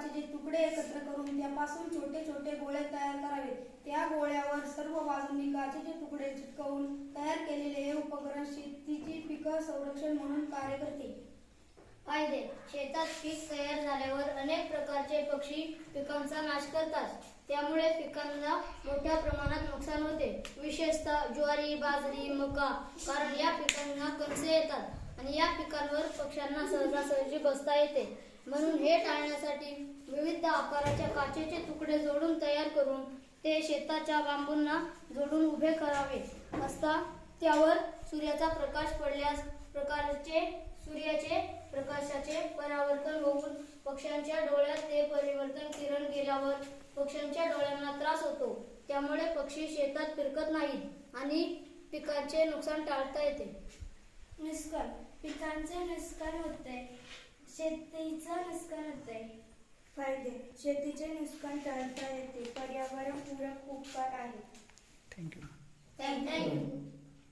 काचेचे तुकडे एकत्र करून त्यापासून छोटे छोटे गोळे तयार करावेत. त्या गोळ्यावर सर्व बाजूंनी काचेचे तुकडे चिटकवून तयार केलेले हे उपकरण शेतीची पीक संरक्षण म्हणून कार्य करते. फायदे: शेतात पीक तयार झाल्यावर अनेक प्रकारचे पक्षी पिकांचा नाश करतात. त्यामुळे पिकांना मोठ्या प्रमाणात नुकसान होते. विशेषतः ज्वारी, बाजरी, मका, कारण या पिकांना कंसे येतात आणि या पिकांवर पक्ष्यांना सहजासहजी बसता येते. म्हणून हे टाळण्यासाठी विविध आकाराच्या काचेचे तुकडे जोडून तयार करून ते शेताच्या बांबूंना जोडून उभे करावे असता. त्यावर सूर्याचा प्रकाश पडल्यास सूर्याचे प्रकाशाचे परावर्तन होऊन पक्ष्यांच्या डोळ्यात ते परिवर्तन किरण गेल्यावर पक्ष्यांच्या डोळ्यांना त्रास होतो. त्यामुळे पक्षी शेतात फिरकत नाहीत आणि पिकांचे नुकसान टाळता येते. नुकसान: पिकांचे नुकसान होते, शेतीचं नुकसान होते. फायदे: शेतीचे नुकसान टाळता येते. पर्यावरण पूरक उपकार आहेत. थँक्यू. थँक्यू.